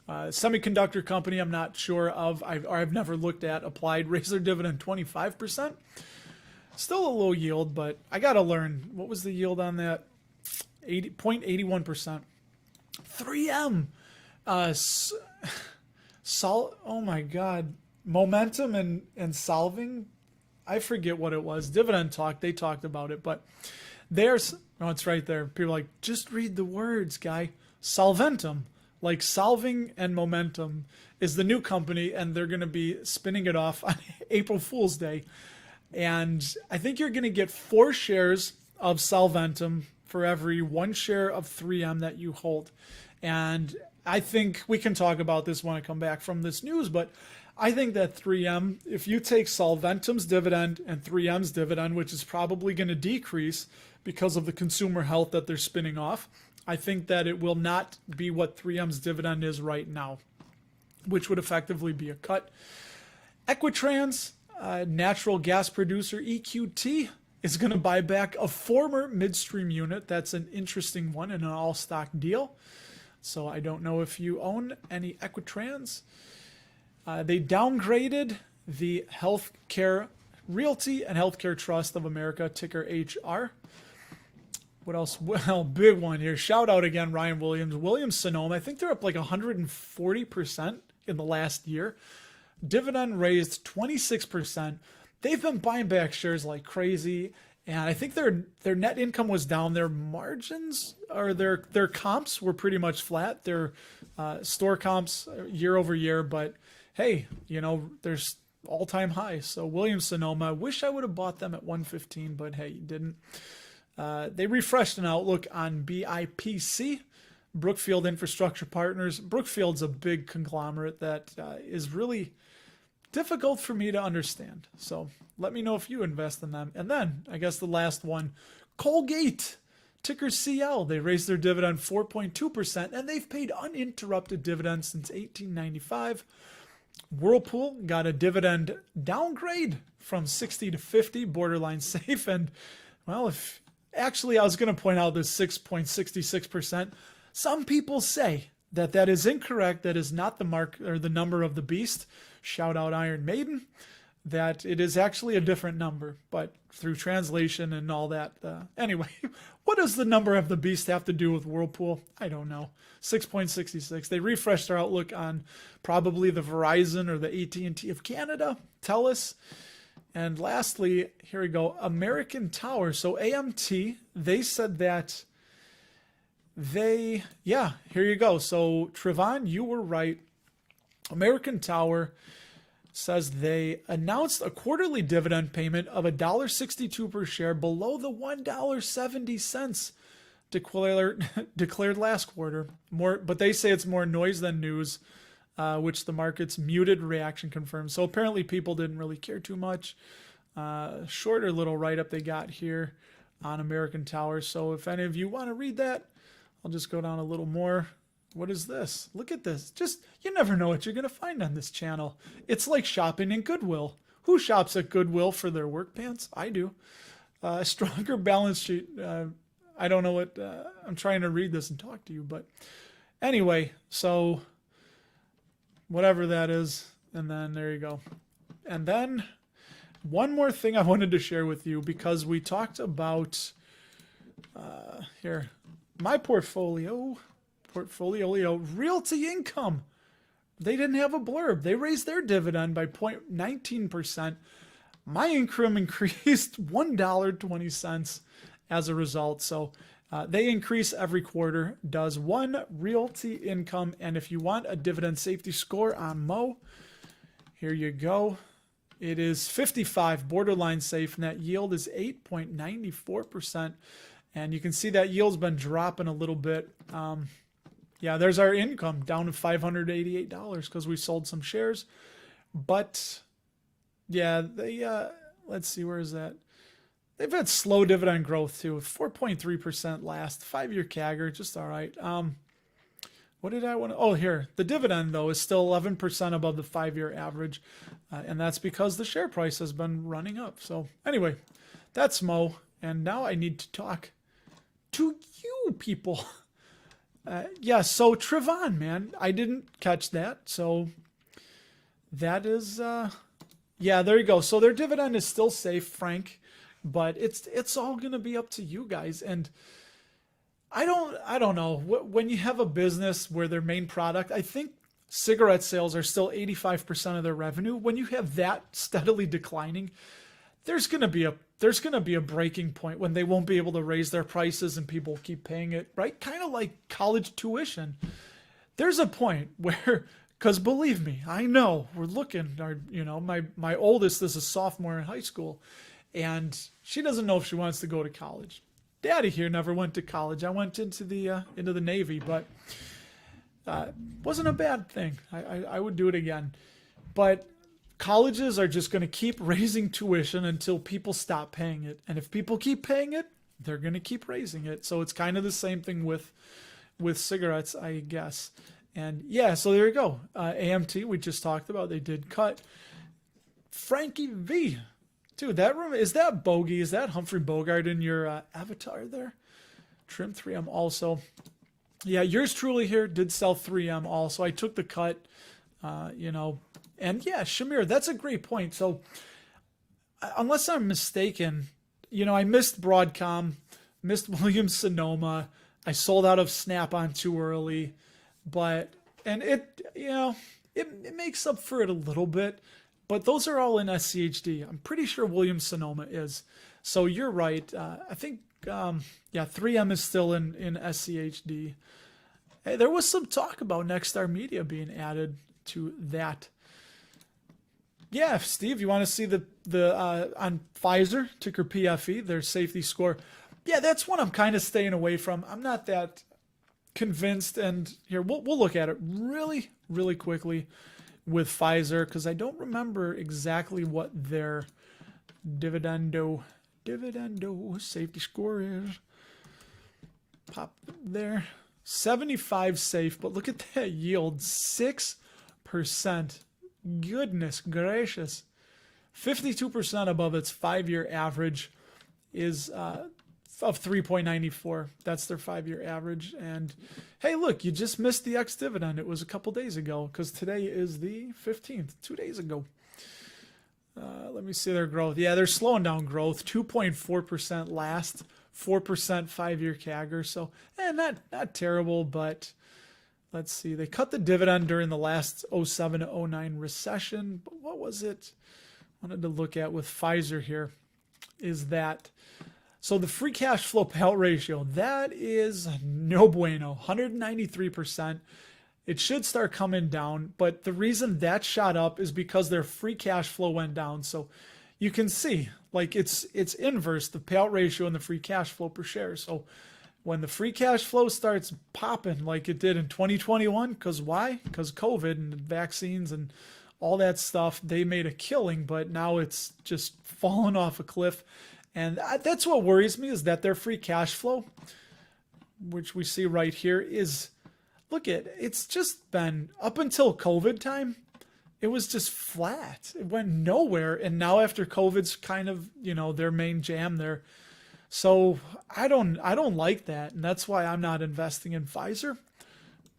semiconductor company I'm not sure of. I've never looked at. Applied, raised their dividend 25%. Still a low yield, but I got to learn. What was the yield on that? 0.81%. 3M. Uh, oh my God. Momentum and solving. I forget what it was. Dividend Talk, they talked about it, but there's, oh, it's right there. People are like, just read the words, guy. Solventum, like solving and momentum, is the new company, and they're going to be spinning it off on April Fool's Day. And I think you're going to get 4 shares of Solventum for every 1 share of 3M that you hold. And I think we can talk about this when I come back from this news, but I think that 3M, if you take Solventum's dividend and 3M's dividend, which is probably going to decrease because of the consumer health that they're spinning off, I think that it will not be what 3M's dividend is right now, which would effectively be a cut. Equitrans, natural gas producer EQT, is going to buy back a former midstream unit. That's an interesting one in an all-stock deal. So I don't know if you own any Equitrans. They downgraded the Healthcare Realty and Healthcare Trust of America, ticker HR. What else? Well, big one here. Shout out again, Ryan Williams. Williams-Sonoma, I think they're up like 140% in the last year. Dividend raised 26%. They've been buying back shares like crazy. And I think their net income was down. Their margins or their comps were pretty much flat. Their store comps year over year. But hey, there's all-time highs. So Williams-Sonoma, wish I would have bought them at 115, but hey, you didn't. They refreshed an outlook on BIPC, Brookfield Infrastructure Partners. Brookfield's a big conglomerate that is really difficult for me to understand. So let me know if you invest in them. And then, I guess the last one, Colgate, ticker CL. They raised their dividend 4.2%, and they've paid uninterrupted dividends since 1895. Whirlpool got a dividend downgrade from 60 to 50, borderline safe. And, well, I was going to point out this 6.66%. Some people say that is incorrect. That is not the mark or the number of the beast. Shout out Iron Maiden. That it is actually a different number, but through translation and all that. Anyway, what does the number of the beast have to do with Whirlpool? I don't know. 6.66. They refreshed their outlook on probably the Verizon or the AT&T of Canada. TELUS. And lastly, here we go, American Tower. So AMT, they said that here you go. So Trevon, you were right. American Tower says they announced a quarterly dividend payment of $1.62 per share, below the $1.70 declared last quarter. But they say it's more noise than news, which the market's muted reaction confirms. So apparently people didn't really care too much. Shorter little write-up they got here on American Tower. So if any of you want to read that, I'll just go down a little more. What is this? Look at this. You never know what you're going to find on this channel. It's like shopping in Goodwill. Who shops at Goodwill for their work pants? I do. Stronger balance sheet. I don't know what, I'm trying to read this and talk to you, but anyway, so whatever that is. And then there you go. And then one more thing I wanted to share with you, because we talked about, my portfolio, Realty Income. They didn't have a blurb. They raised their dividend by 0.19%. My income increased $1.20 as a result. So they increase every quarter, does one Realty Income. And if you want a dividend safety score on Mo, here you go. It is 55, borderline safe. Net yield is 8.94%. And you can see that yield's been dropping a little bit. There's our income down to $588 because we sold some shares. But yeah, let's see, where is that? They've had slow dividend growth too, 4.3% last 5-year CAGR, just all right. What did I want to? Oh, here, the dividend though is still 11% above the 5-year average, and that's because the share price has been running up. So anyway, that's Mo, and now I need to talk to you people. So Trevon, man, I didn't catch that. So that is, there you go. So their dividend is still safe, Frank, but it's all going to be up to you guys. And I don't know. When you have a business where their main product, I think cigarette sales are still 85% of their revenue. When you have that steadily declining, there's going to be a breaking point when they won't be able to raise their prices and people keep paying it, right? Kind of like college tuition. There's a point where, because believe me, I know we're looking, my oldest is a sophomore in high school, and she doesn't know if she wants to go to college. Daddy here never went to college. I went into the Navy, but wasn't a bad thing. I would do it again. But colleges are just going to keep raising tuition until people stop paying it. And if people keep paying it, they're going to keep raising it. So it's kind of the same thing with cigarettes, I guess. And yeah, so there you go. AMT, we just talked about, they did cut. Frankie V. Dude, that room, is that Bogey? Is that Humphrey Bogart in your avatar there? Trim 3M also. Yeah, yours truly here did sell 3M also. I took the cut, And yeah, Shamir, that's a great point. So unless I'm mistaken, I missed Broadcom, missed Williams-Sonoma. I sold out of Snap-on too early. And it makes up for it a little bit. But those are all in SCHD. I'm pretty sure Williams-Sonoma is. So you're right. I think, 3M is still in SCHD. Hey, there was some talk about Nexstar Media being added to that. Yeah, Steve, you want to see the on Pfizer, ticker PFE, their safety score? Yeah, that's one I'm kind of staying away from. I'm not that convinced. And here, we'll look at it really, really quickly with Pfizer, because I don't remember exactly what their dividendo safety score is. Pop there. 75 safe, but look at that yield, 6%. Goodness gracious. 52% above its 5-year average is of 3.94. That's their 5-year average. And hey, look, you just missed the ex-dividend. It was a couple days ago, because today is the 15th, 2 days ago. Let me see their growth. Yeah, they're slowing down growth. 2.4% last, 4% 5-year CAGR. So, not terrible, but let's see. They cut the dividend during the last 07 to 09 recession. But what was it I wanted to look at with Pfizer here is that, so the free cash flow payout ratio, that is no bueno, 193%. It should start coming down, but the reason that shot up is because their free cash flow went down. So you can see, like, it's inverse, the payout ratio and the free cash flow per share. So when the free cash flow starts popping like it did in 2021, because why? Because COVID and vaccines and all that stuff, they made a killing, but now it's just fallen off a cliff. And that's what worries me, is that their free cash flow, which we see right here, is, it's just been, up until COVID time, it was just flat. It went nowhere. And now after COVID's kind of, their main jam there. So I don't like that. And that's why I'm not investing in Pfizer,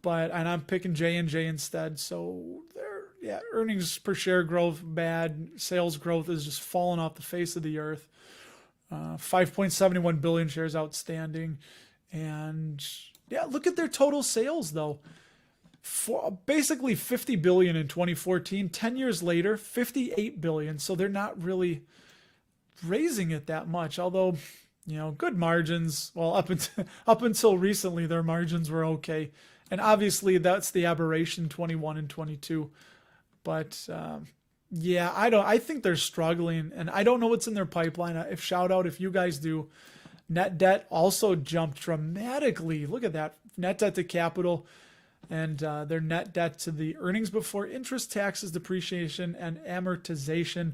and I'm picking J&J instead. So earnings per share growth bad. Sales growth is just falling off the face of the earth. 5.71 billion shares outstanding. And yeah, look at their total sales though. Basically 50 billion in 2014, 10 years later, 58 billion. So they're not really raising it that much, although, good margins. Well, up until recently, their margins were okay. And obviously that's the aberration 21 and 22. But, I think they're struggling, and I don't know what's in their pipeline. If you guys do. Net debt also jumped dramatically. Look at that. Net debt to capital, and their net debt to the earnings before interest, taxes, depreciation, and amortization.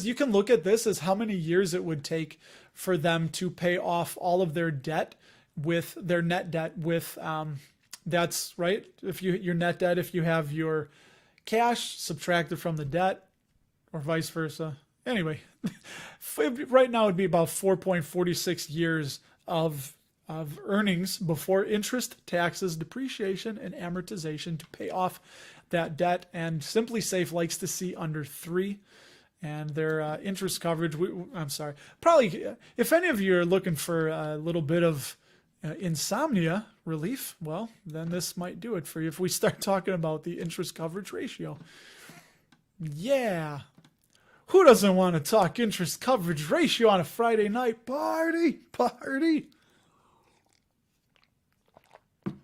You can look at this as how many years it would take for them to pay off all of their debt with their net debt with, that's right. Your net debt, if you have your cash subtracted from the debt, or vice versa. Anyway, right now it'd be about 4.46 years of earnings before interest, taxes, depreciation, and amortization to pay off that debt. And Simply Safe likes to see under 3. And their interest coverage, probably, if any of you are looking for a little bit of, insomnia relief, well, then this might do it for you if we start talking about the interest coverage ratio. Yeah. Who doesn't want to talk interest coverage ratio on a Friday night party?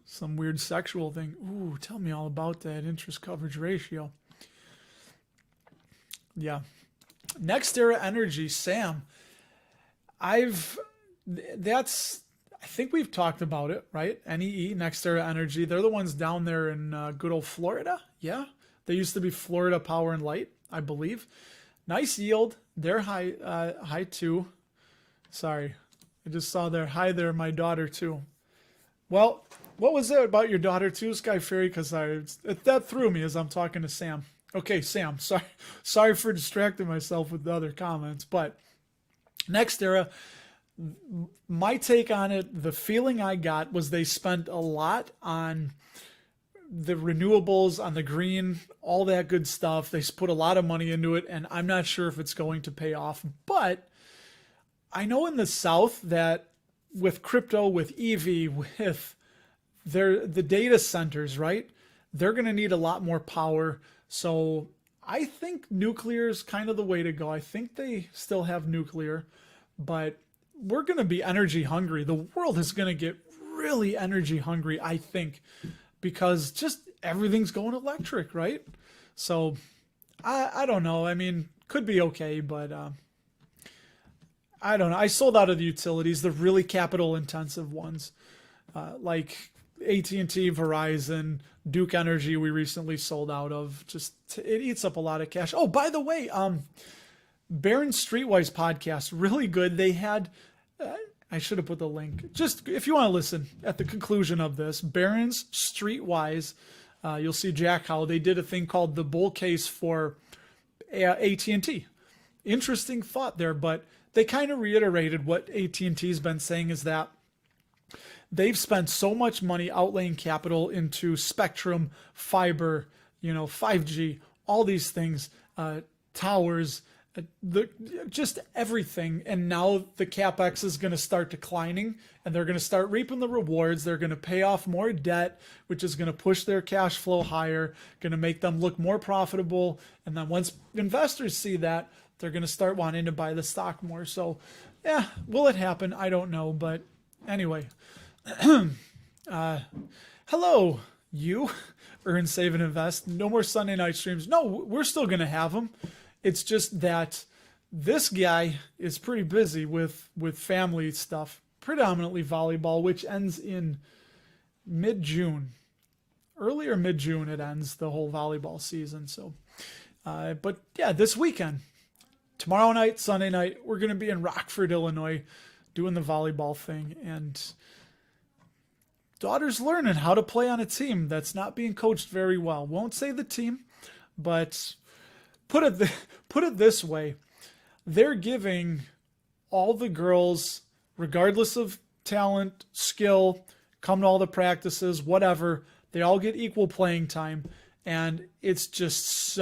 Some weird sexual thing. Ooh, tell me all about that interest coverage ratio. Yeah. Next Era Energy, Sam. I think we've talked about it, right? NEE, Next Era Energy. They're the ones down there in good old Florida. Yeah. They used to be Florida Power and Light, I believe. Nice yield. They're high too. Sorry. I just saw their high there, my daughter too. Well, what was that about your daughter too, Sky Fairy? Because that threw me as I'm talking to Sam. Okay, Sam, sorry for distracting myself with the other comments, but Next Era, my take on it, the feeling I got was they spent a lot on the renewables, on the green, all that good stuff. They put a lot of money into it, and I'm not sure if it's going to pay off. But I know in the South that with crypto, with EV, with the data centers, right? They're going to need a lot more power. So I think nuclear is kind of the way to go. I think they still have nuclear, but we're going to be energy hungry. The world is going to get really energy hungry, I think, because just everything's going electric, right? So I don't know. I mean, could be okay, but I don't know. I sold out of the utilities, the really capital intensive ones, like AT&T, Verizon, Duke Energy we recently sold out of. Just it eats up a lot of cash. Oh, by the way, Barron's Streetwise podcast, really good. They had I should have put the link. Just if you want to listen at the conclusion of this, Barron's Streetwise, you'll see Jack Howe. They did a thing called the bull case for AT&T. Interesting thought there, but they kind of reiterated what AT&T's been saying is that they've spent so much money outlaying capital into spectrum, fiber, 5G, all these things, towers, just everything. And now the CapEx is going to start declining and they're going to start reaping the rewards. They're going to pay off more debt, which is going to push their cash flow higher, going to make them look more profitable. And then once investors see that, they're going to start wanting to buy the stock more. So yeah, will it happen? I don't know. But anyway, hello, you earn, save, and invest. No more Sunday night streams. No, we're still going to have them. It's just that this guy is pretty busy with family stuff, predominantly volleyball, which ends in mid-June. Earlier mid-June it ends, the whole volleyball season. So, but yeah, this weekend, tomorrow night, Sunday night, we're going to be in Rockford, Illinois, doing the volleyball thing. And daughter's learning how to play on a team that's not being coached very well. Won't say the team, but put it this way. They're giving all the girls, regardless of talent, skill, come to all the practices, whatever, they all get equal playing time. And it's just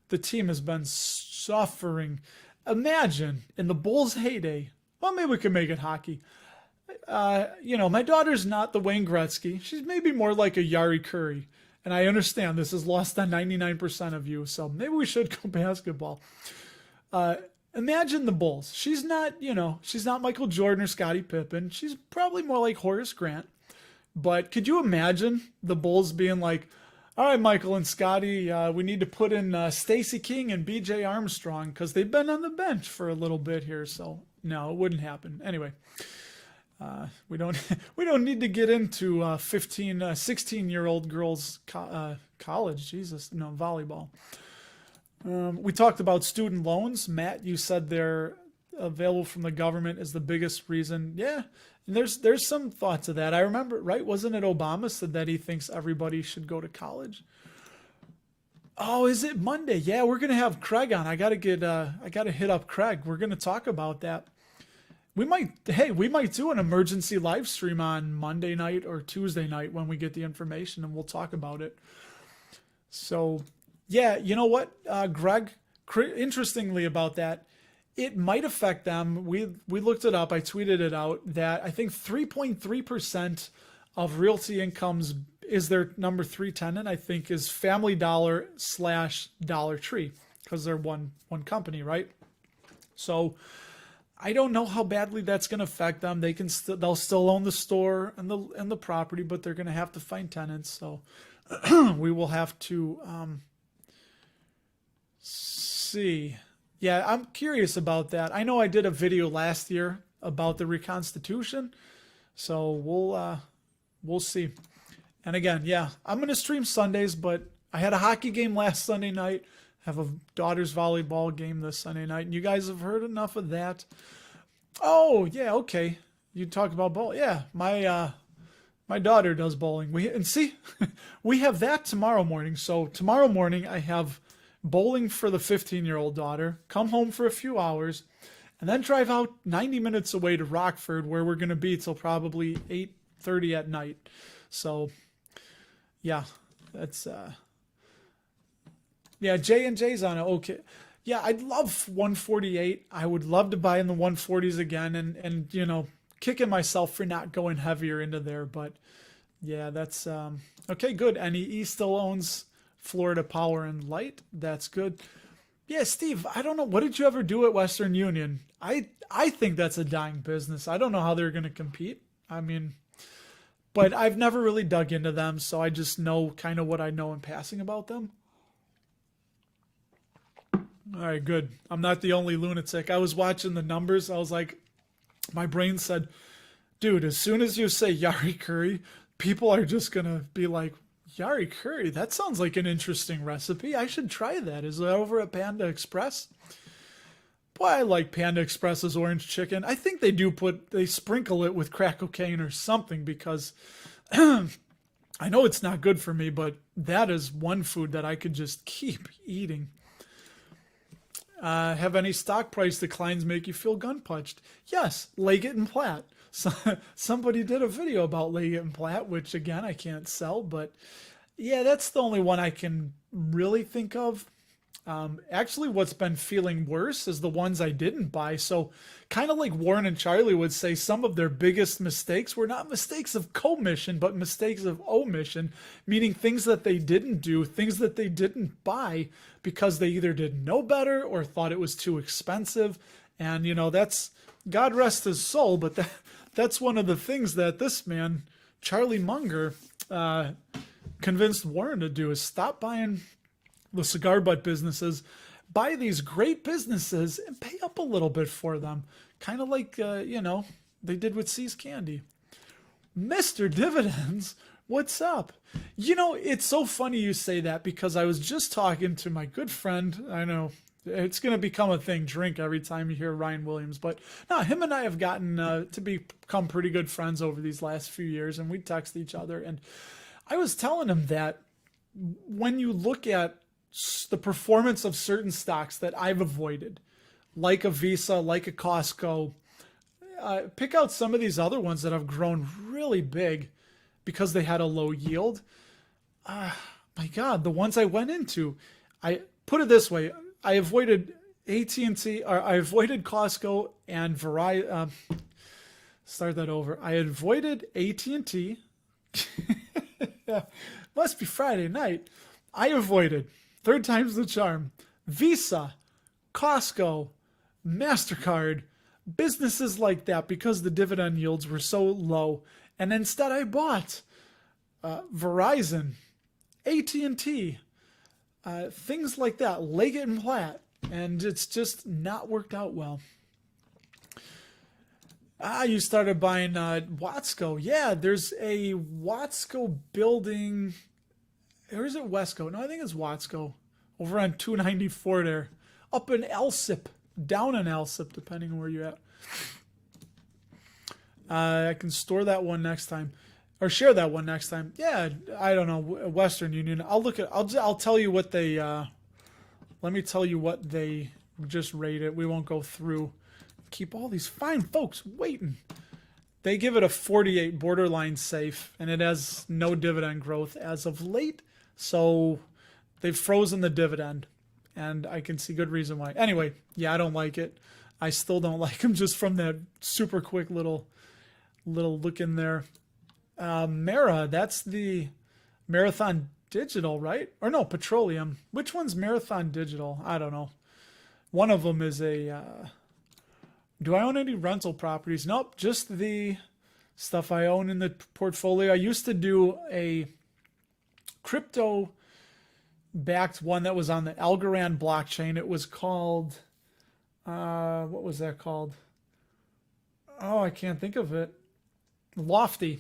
the team has been suffering. Imagine in the Bulls' heyday, well, maybe we can make it hockey. My daughter's not the Wayne Gretzky. She's maybe more like a Yari Curry. And I understand this is lost on 99% of you, so maybe we should go basketball. Imagine the Bulls. She's not Michael Jordan or Scottie Pippen. She's probably more like Horace Grant. But could you imagine the Bulls being like, all right, Michael and Scottie, we need to put in Stacey King and B.J. Armstrong because they've been on the bench for a little bit here. So no, it wouldn't happen. Anyway. We don't need to get into 16-year-old girls college. Jesus, no, volleyball. We talked about student loans. Matt, you said they're available from the government is the biggest reason. Yeah, and there's some thought to that. I remember, right? Wasn't it Obama said that he thinks everybody should go to college? Oh, is it Monday? Yeah, we're gonna have Craig on. I gotta hit up Craig. We're gonna talk about that. We might do an emergency live stream on Monday night or Tuesday night when we get the information and we'll talk about it. So yeah, you know what, Greg, interestingly about that, it might affect them. We looked it up. I tweeted it out that I think 3.3% of realty incomes is their number three tenant. I think is Family Dollar / Dollar Tree because they're one company, right? So I don't know how badly that's going to affect them. They'll still own the store and the property, but they're going to have to find tenants. So we will have to see. Yeah, I'm curious about that. I know I did a video last year about the reconstitution, so we'll see. And again, yeah, I'm gonna stream Sundays, but I had a hockey game last Sunday night. Have a daughter's volleyball game this Sunday night, and you guys have heard enough of that. Oh yeah, okay. You talk about bowling. Yeah, my daughter does bowling. We have that tomorrow morning. So tomorrow morning I have bowling for the 15-year-old daughter, come home for a few hours, and then drive out 90 minutes away to Rockford, where we're going to be till probably 8:30 at night. So, yeah, that's yeah. J&J's on it. Okay, yeah, I'd love 148. I would love to buy in the 140s again, and kicking myself for not going heavier into there. But yeah, that's okay. Good. NEE still owns Florida Power and Light. That's good. Yeah, Steve, I don't know. What did you ever do at Western Union? I think that's a dying business. I don't know how they're going to compete. I mean, but I've never really dug into them, so I just know kind of what I know in passing about them. All right, good. I'm not the only lunatic. I was watching the numbers. I was like, my brain said, dude, as soon as you say Yari curry, people are just going to be like, Yari curry, that sounds like an interesting recipe. I should try that. Is it over at Panda Express? Boy, I like Panda Express's orange chicken. I think they sprinkle it with crack cocaine or something because I know it's not good for me, but that is one food that I could just keep eating. Have any stock price declines make you feel gun punched? Yes, Leggett and Platt. So, somebody did a video about Leggett and Platt, which again I can't sell, but yeah, that's the only one I can really think of. Actually, what's been feeling worse is the ones I didn't buy. So kind of like Warren and Charlie would say, some of their biggest mistakes were not mistakes of commission, but mistakes of omission, meaning things that they didn't do, things that they didn't buy because they either didn't know better or thought it was too expensive. And, that's, God rest his soul, but that's one of the things that this man, Charlie Munger, convinced Warren to do is stop buying the cigar butt businesses, buy these great businesses and pay up a little bit for them. Kind of like, they did with See's Candy. Mr. Dividends, what's up? It's so funny you say that because I was just talking to my good friend. I know it's going to become a thing, drink every time you hear Ryan Williams. But no, him and I have gotten to become pretty good friends over these last few years, and we text each other. And I was telling him that when you look at the performance of certain stocks that I've avoided, like a Visa, like a Costco, pick out some of these other ones that have grown really big because they had a low yield. My God, the ones I went into, I put it this way, I avoided AT&T, or I avoided Costco and Verizon. Start that over. I avoided AT&T. Must be Friday night. I avoided, third time's the charm, Visa, Costco, MasterCard, businesses like that because the dividend yields were so low. And instead I bought Verizon, AT&T, things like that, Leggett and Platt, and it's just not worked out well. You started buying Watsco. Yeah, there's a Watsco building. Or is it Wesco? No, I think it's Watsco. Over on 294 there. Up in Elsip. Down in Elsip, depending on where you're at. I can store that one next time. Or share that one next time. Yeah, I don't know. Western Union. I'll tell you what they... let me tell you what they just rated. We won't go through. Keep all these fine folks waiting. They give it a 48, borderline safe, and it has no dividend growth as of late. So they've frozen the dividend, and I can see good reason why. Anyway, yeah, I don't like it. I still don't like them just from that super quick little look in there. Mara, that's the Marathon Digital, right? Or no, Petroleum. Which one's Marathon Digital? I don't know. One of them is a. Do I own any rental properties? Nope, just the stuff I own in the portfolio. I used to do a crypto backed one that was on the Algorand blockchain. It was called, what was that called? Oh, I can't think of it. Lofty.ai.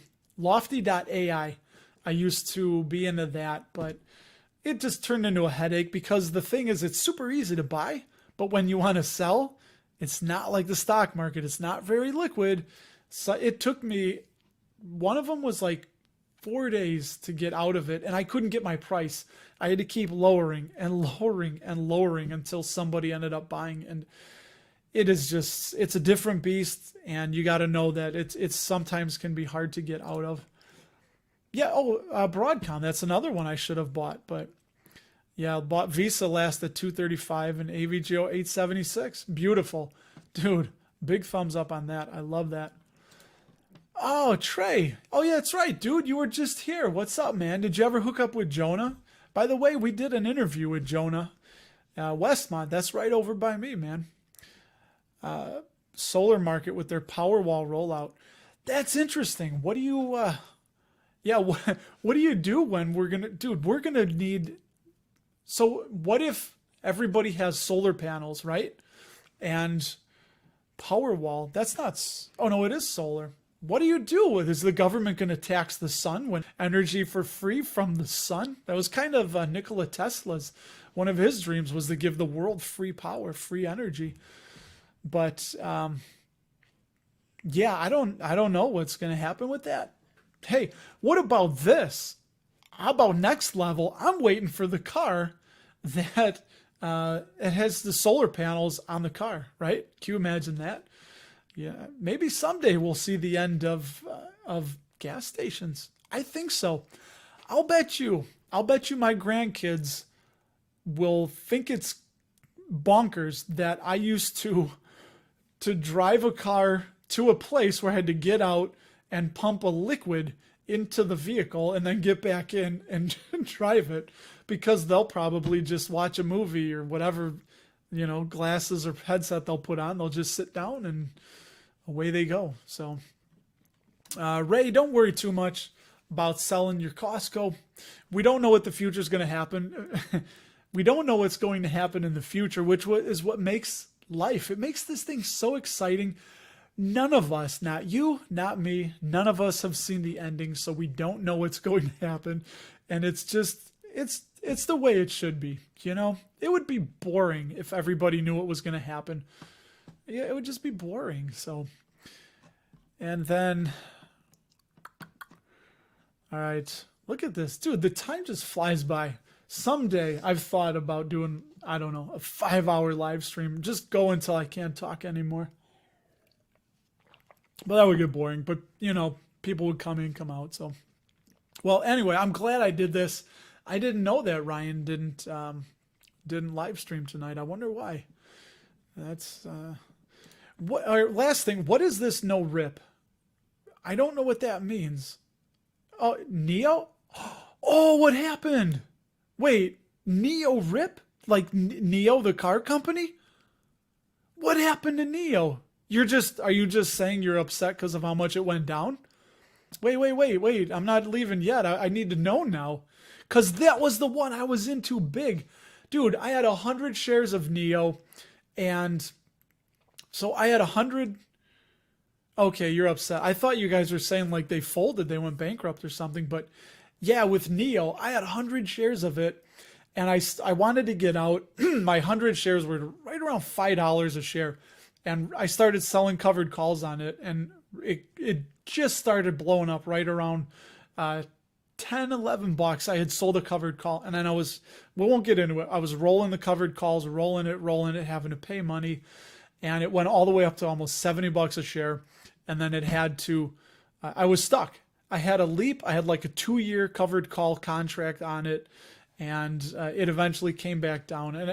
I used to be into that, but it just turned into a headache because the thing is, it's super easy to buy, but when you want to sell, it's not like the stock market. It's not very liquid. So it took me, one of them was like 4 days to get out of it, and I couldn't get my price. I had to keep lowering and lowering and lowering until somebody ended up buying. And it is just, it's a different beast, and you got to know that it's sometimes can be hard to get out of. Yeah, Broadcom, that's another one I should have bought, but yeah, bought Visa last at 235 and AVGO 876. Beautiful. Dude, big thumbs up on that. I love that. Oh, Trey. Oh, yeah, that's right, dude. You were just here. What's up, man? Did you ever hook up with Jonah? By the way, we did an interview with Jonah. Westmont, that's right over by me, man. Solar market with their Powerwall rollout. That's interesting. What do you, what do you do when we're going to, dude, we're going to need, so what if everybody has solar panels, right? And Powerwall, that's not, oh no, it is solar. What do you do with? Is the government going to tax the sun when energy for free from the sun? That was kind of Nikola Tesla's, one of his dreams was to give the world free power, free energy. But yeah, I don't know what's going to happen with that. Hey, what about this? How about next level? I'm waiting for the car that it has the solar panels on the car, right? Can you imagine that? Yeah, maybe someday we'll see the end of gas stations. I think so. I'll bet you my grandkids will think it's bonkers that I used to drive a car to a place where I had to get out and pump a liquid into the vehicle and then get back in and drive it, because they'll probably just watch a movie or whatever, glasses or headset they'll put on. They'll just sit down and away they go. So, Ray, don't worry too much about selling your Costco. We don't know what the future is going to happen. We don't know what's going to happen in the future, which is what makes life. It makes this thing so exciting. None of us, not you, not me, none of us have seen the ending, so we don't know what's going to happen. And it's just, it's the way it should be, It would be boring if everybody knew what was going to happen. Yeah, it would just be boring. So, and then, all right, look at this. Dude, the time just flies by. Someday I've thought about doing, I don't know, a 5-hour live stream. Just go until I can't talk anymore. But that would get boring. But, people would come in, come out. So, well, anyway, I'm glad I did this. I didn't know that Ryan didn't live stream tonight. I wonder why. That's, what? All right, last thing. What is this no rip? I don't know what that means. Oh, Neo? Oh, what happened? Wait, Neo rip? Like Neo, the car company? What happened to Neo? Are you just saying you're upset because of how much it went down? Wait. I'm not leaving yet. I need to know now. Because that was the one I was into big. Dude, I had 100 shares of Neo. And so I had 100. Okay, you're upset. I thought you guys were saying like they folded. They went bankrupt or something. But yeah, with Neo, I had 100 shares of it. And I wanted to get out. My 100 shares were right around $5 a share. And I started selling covered calls on it, and it just started blowing up right around 10, 11 bucks. I had sold a covered call, and then we won't get into it. I was rolling the covered calls, rolling it, having to pay money, and it went all the way up to almost 70 bucks a share. And then it had to, I was stuck. I had a leap. I had like a 2-year covered call contract on it, and it eventually came back down, and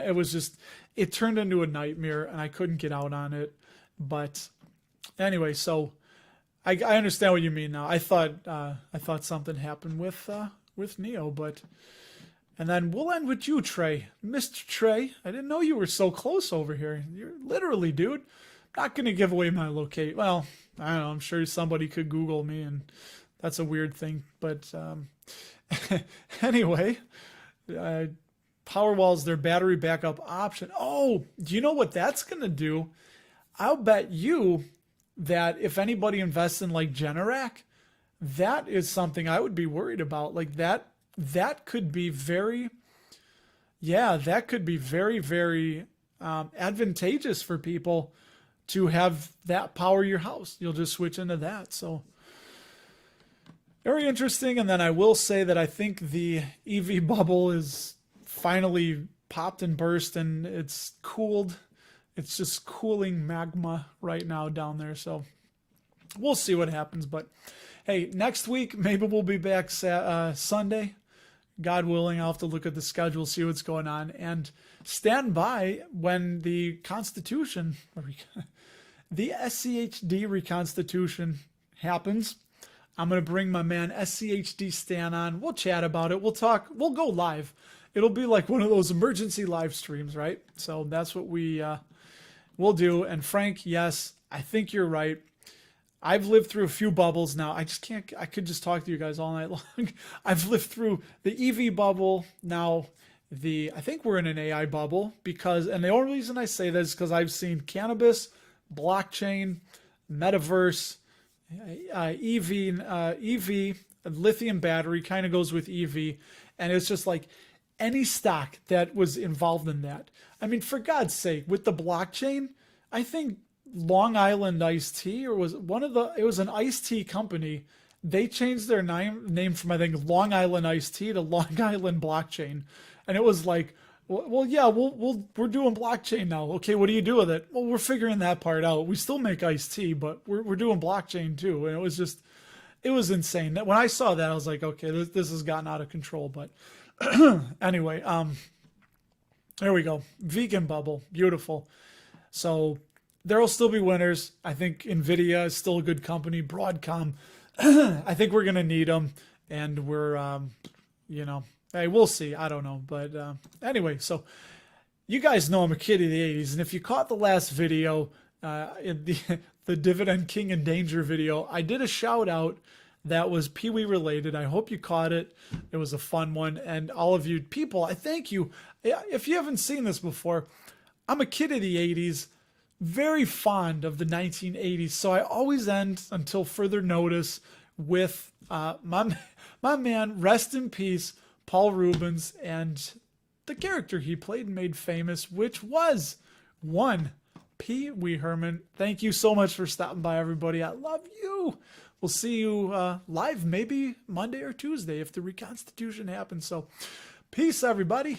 it turned into a nightmare, and I couldn't get out on it. But anyway, so I understand what you mean now. I thought something happened with Neo, but. And then we'll end with you, Trey. Mr. Trey, I didn't know you were so close over here. You're literally, dude. Not going to give away my location. Well, I don't know. I'm sure somebody could Google me, and that's a weird thing. But anyway, Powerwall's their battery backup option. Oh, do you know what that's going to do? I'll bet you that if anybody invests in like Generac, that is something I would be worried about. Like that could be very, very advantageous for people to have that power your house. You'll just switch into that. So very interesting. And then I will say that I think the EV bubble is finally popped and burst, and it's cooled. It's just cooling magma right now down there. So we'll see what happens. But hey, next week, maybe we'll be back Sunday. God willing, I'll have to look at the schedule, see what's going on, and stand by when the Constitution, the SCHD reconstitution happens. I'm going to bring my man SCHD Stan on. We'll chat about it. We'll talk. We'll go live. It'll be like one of those emergency live streams, right? So that's what we'll do. And Frank, yes, I think you're right. I've lived through a few bubbles now. I could just talk to you guys all night long. I've lived through the EV bubble. Now, I think we're in an AI bubble and the only reason I say that is because I've seen cannabis, blockchain, metaverse, EV, lithium battery kind of goes with EV. And it's just like any stock that was involved in that. I mean, for God's sake, with the blockchain, I think Long Island Iced Tea, or it was an iced tea company. They changed their name from, I think, Long Island Iced Tea to Long Island Blockchain. And it was like, well, yeah, we're doing blockchain now. Okay, what do you do with it? Well, we're figuring that part out. We still make iced tea, but we're doing blockchain too. And it was insane. When I saw that, I was like, okay, this has gotten out of control. But anyway, there we go. Vegan bubble, beautiful. So there will still be winners. I think NVIDIA is still a good company. Broadcom, I think we're going to need them. And we're, hey, we'll see. I don't know. But anyway, so you guys know I'm a kid of the 80s. And if you caught the last video, in the Dividend King in Danger video, I did a shout out that was Pee-wee related. I hope you caught it. It was a fun one. And all of you people, I thank you. If you haven't seen this before, I'm a kid of the 80s. Very fond of the 1980s, so I always end until further notice with my man, rest in peace, Paul Rubens, and the character he played and made famous, which was one Pee Wee Herman. Thank you so much for stopping by, everybody. I love you. We'll see you live maybe Monday or Tuesday if the reconstitution happens. So, peace, everybody.